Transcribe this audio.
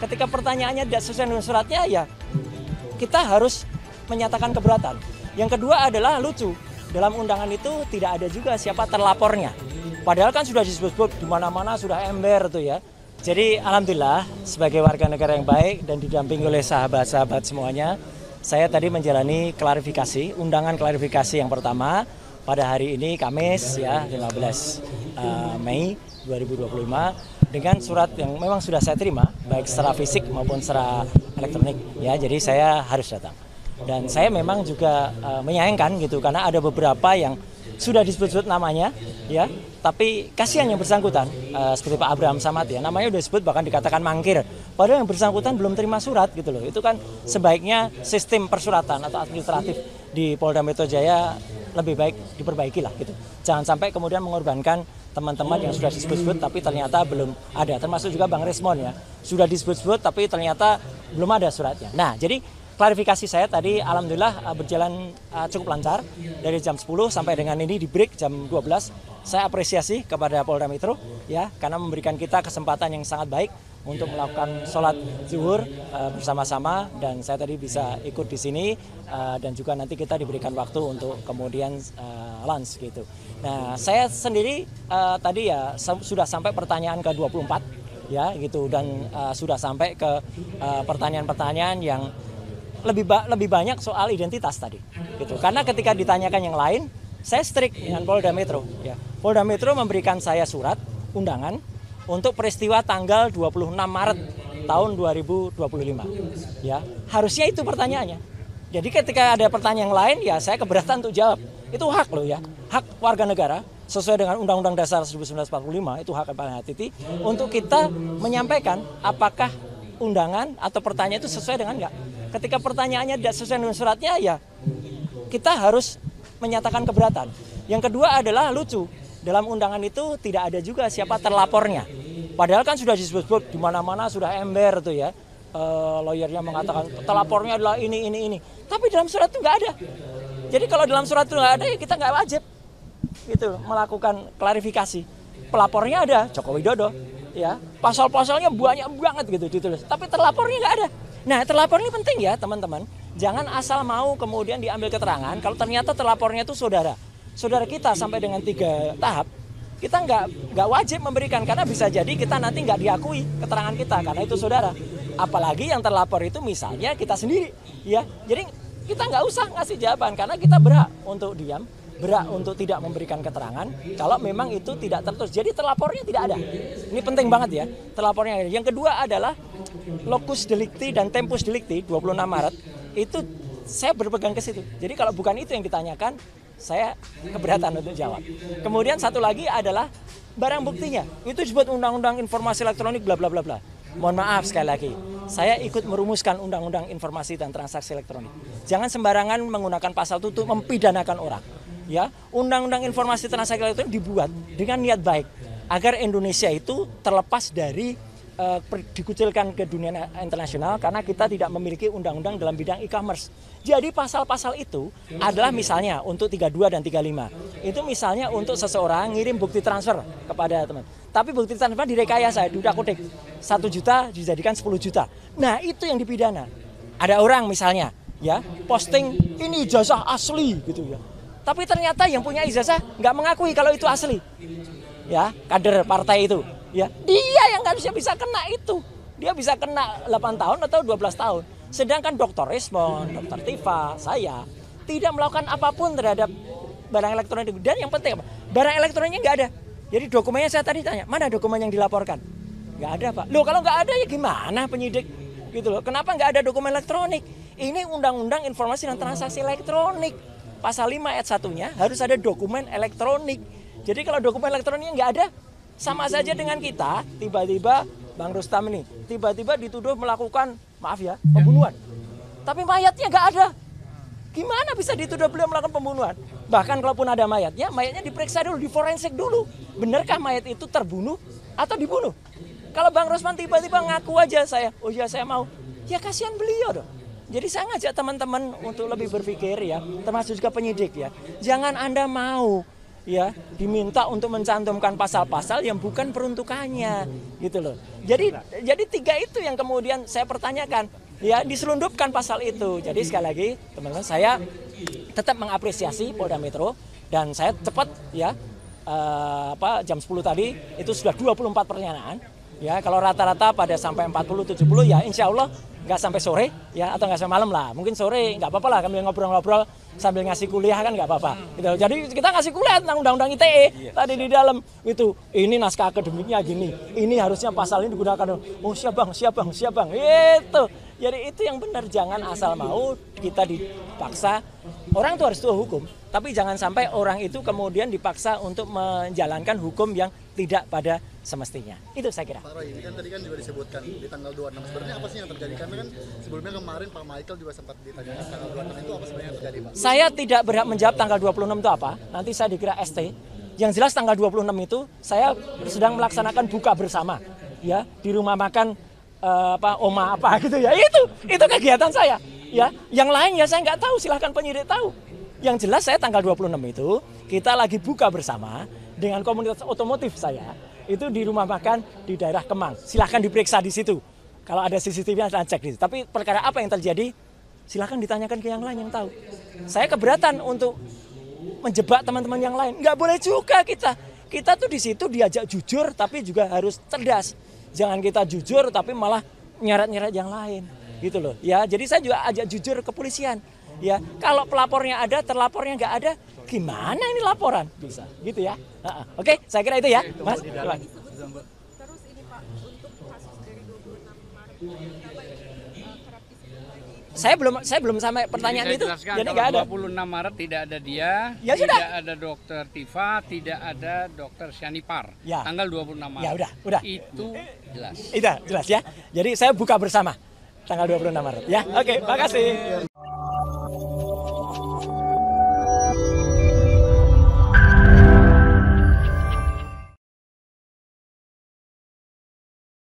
ketika pertanyaannya tidak sesuai dengan suratnya, ya kita harus menyatakan keberatan. Yang kedua adalah lucu, dalam undangan itu tidak ada juga siapa terlapornya. Padahal kan sudah disebut-sebut di mana-mana, sudah ember tuh ya. Jadi alhamdulillah sebagai warga negara yang baik dan didampingi oleh sahabat-sahabat semuanya, saya tadi menjalani klarifikasi, undangan klarifikasi yang pertama pada hari ini Kamis ya 15 Mei 2025 dengan surat yang memang sudah saya terima baik secara fisik maupun secara elektronik ya. Jadi saya harus datang. Dan saya memang juga menyayangkan gitu karena ada beberapa yang sudah disebut-sebut namanya ya, tapi kasihan yang bersangkutan seperti Pak Abraham Samad ya, namanya udah disebut bahkan dikatakan mangkir, padahal yang bersangkutan belum terima surat gitu loh. Itu kan sebaiknya sistem persuratan atau administratif di Polda Metro Jaya lebih baik diperbaiki lah gitu. Jangan sampai kemudian mengorbankan teman-teman yang sudah disebut-sebut tapi ternyata belum ada, termasuk juga Bang Resmon ya, sudah disebut-sebut tapi ternyata belum ada suratnya. Nah jadi klarifikasi saya tadi alhamdulillah berjalan cukup lancar dari jam 10 sampai dengan ini di break jam 12. Saya apresiasi kepada Polda Metro ya karena memberikan kita kesempatan yang sangat baik untuk melakukan sholat zuhur bersama-sama dan saya tadi bisa ikut di sini dan juga nanti kita diberikan waktu untuk kemudian lunch gitu. Nah saya sendiri tadi ya sudah sampai pertanyaan ke-24 ya gitu dan sudah sampai ke pertanyaan-pertanyaan yang lebih banyak soal identitas tadi gitu. Karena ketika ditanyakan yang lain saya strict dengan Polda Metro ya. Polda Metro memberikan saya surat undangan untuk peristiwa tanggal 26 Maret tahun 2025 ya. Harusnya itu pertanyaannya. Jadi ketika ada pertanyaan yang lain ya saya keberatan untuk jawab. Itu hak loh ya. Hak warga negara sesuai dengan Undang-Undang Dasar 1945 itu hak yang paling hati untuk kita menyampaikan apakah undangan atau pertanyaan itu sesuai dengan enggak. Ketika pertanyaannya tidak sesuai dengan suratnya ya kita harus menyatakan keberatan. Yang kedua adalah lucu, dalam undangan itu tidak ada juga siapa terlapornya. Padahal kan sudah disebut-sebut di mana-mana sudah ember tuh ya. Lawyernya mengatakan terlapornya adalah ini. Tapi dalam surat itu nggak ada. Jadi kalau dalam surat itu nggak ada ya kita nggak wajib gitu melakukan klarifikasi. Pelapornya ada Joko Widodo ya. Pasal-pasalnya banyak banget gitu ditulis. Tapi terlapornya nggak ada. Nah terlapor ini penting ya teman-teman. Jangan asal mau kemudian diambil keterangan kalau ternyata terlapornya itu saudara kita sampai dengan 3 tahap. Kita nggak wajib memberikan karena bisa jadi kita nanti nggak diakui keterangan kita karena itu saudara. Apalagi yang terlapor itu misalnya kita sendiri ya. Jadi kita nggak usah ngasih jawaban karena kita berhak untuk diam, berhak untuk tidak memberikan keterangan kalau memang itu tidak tertulis. Jadi terlapornya tidak ada. Ini penting banget ya, terlapornya. Yang kedua adalah locus delicti dan tempus delicti 26 Maret itu saya berpegang ke situ. Jadi kalau bukan itu yang ditanyakan, saya keberatan untuk jawab. Kemudian satu lagi adalah barang buktinya. Itu disebut Undang-Undang Informasi Elektronik bla bla bla bla. Mohon maaf sekali lagi, saya ikut merumuskan Undang-Undang Informasi dan Transaksi Elektronik. Jangan sembarangan menggunakan pasal itu untuk mempidanakan orang. Ya, Undang-Undang Informasi Transaksi Elektronik dibuat dengan niat baik agar Indonesia itu terlepas dari dikucilkan ke dunia internasional karena kita tidak memiliki undang-undang dalam bidang e-commerce. Jadi pasal-pasal itu adalah misalnya untuk 32 dan 35. Itu misalnya untuk seseorang ngirim bukti transfer kepada teman. Tapi bukti transfer direkayasa, diudak-udik. 1 juta dijadikan 10 juta. Nah, itu yang dipidana. Ada orang misalnya ya posting ini ijazah asli gitu ya. Tapi ternyata yang punya ijazah nggak mengakui kalau itu asli. Ya, kader partai itu. Ya, dia yang harusnya bisa kena itu. Dia bisa kena 8 tahun atau 12 tahun. Sedangkan Dr. Resmon, Dr. Tifa, saya tidak melakukan apapun terhadap barang elektronik. Dan yang penting apa? Barang elektroniknya nggak ada. Jadi dokumennya saya tadi tanya, mana dokumen yang dilaporkan? Nggak ada Pak. Loh kalau nggak ada ya gimana penyidik? Gitu loh. Kenapa nggak ada dokumen elektronik? Ini Undang-Undang Informasi dan Transaksi Elektronik. Pasal 5 ayat 1-nya harus ada dokumen elektronik. Jadi kalau dokumen elektroniknya nggak ada, sama saja dengan kita tiba-tiba Bang Rustam ini tiba-tiba dituduh melakukan maaf ya pembunuhan. Tapi mayatnya nggak ada. Gimana bisa dituduh beliau melakukan pembunuhan? Bahkan kalaupun ada mayatnya diperiksa dulu, diforensik dulu. Benarkah mayat itu terbunuh atau dibunuh? Kalau Bang Rusman tiba-tiba ngaku aja oh iya saya mau. Ya kasihan beliau dong. Jadi saya ngajak teman-teman untuk lebih berpikir ya, termasuk juga penyidik ya. Jangan Anda mau ya diminta untuk mencantumkan pasal-pasal yang bukan peruntukannya gitu loh. Jadi tiga itu yang kemudian saya pertanyakan, ya diselundupkan pasal itu. Jadi sekali lagi teman-teman, saya tetap mengapresiasi Polda Metro dan saya cepat ya jam 10 tadi itu sudah 24 pertanyaan. Ya kalau rata-rata pada sampai 40-70 ya insya Allah nggak sampai sore ya atau nggak sampai malam lah. Mungkin sore nggak apa-apa lah kami ngobrol-ngobrol sambil ngasih kuliah kan nggak apa-apa. Gitu. Jadi kita ngasih kuliah tentang undang-undang ITE tadi di dalam itu. Ini naskah akademiknya gini. Ini harusnya pasal ini digunakan. Oh siap bang. Itu. Jadi itu yang benar, jangan asal mau kita dipaksa. Orang itu harus tahu hukum, tapi jangan sampai orang itu kemudian dipaksa untuk menjalankan hukum yang tidak pada semestinya. Itu saya kira. Pak Roy, ini kan tadi kan juga disebutkan di tanggal 26. Sebenarnya apa sih yang terjadi? Karena kan sebelumnya kemarin Pak Michael juga sempat ditanyakan tanggal 26 itu apa sebenarnya yang terjadi, Pak? Saya tidak berhak menjawab tanggal 26 itu apa. Nanti saya dikira ST. Yang jelas tanggal 26 itu saya sedang melaksanakan buka bersama ya di rumah makan Oma apa gitu ya. Itu kegiatan saya. Ya, yang lain ya saya nggak tahu, silahkan penyidik tahu. Yang jelas saya tanggal 26 itu kita lagi buka bersama dengan komunitas otomotif saya. Itu di rumah makan di daerah Kemang. Silahkan diperiksa di situ. Kalau ada CCTV saya cek di situ. Tapi perkara apa yang terjadi, silahkan ditanyakan ke yang lain yang tahu. Saya keberatan untuk menjebak teman-teman yang lain. Nggak boleh juga kita. Kita tuh di situ diajak jujur tapi juga harus cerdas. Jangan kita jujur tapi malah nyeret-nyeret yang lain. Gitu loh. Ya, jadi saya juga ajak jujur kepolisian. Ya, kalau pelapornya ada, terlapornya nggak ada, gimana ini laporan? Bisa, gitu ya. Oke, saya kira itu ya, Mas. Terus ini Pak, untuk kasus dari 26 Maret, kerap disebut lagi. Saya belum sampai pertanyaan itu, jadi nggak ada. 26 Maret tidak ada dia, Ya tidak sudah. ada Dokter Tifa, tidak ada Dokter Syanipar. Ya. Tanggal 26 Maret. Ya udah. Itu jelas. Itu jelas ya. Jadi saya buka bersama tanggal 26 Maret ya. Oke, makasih.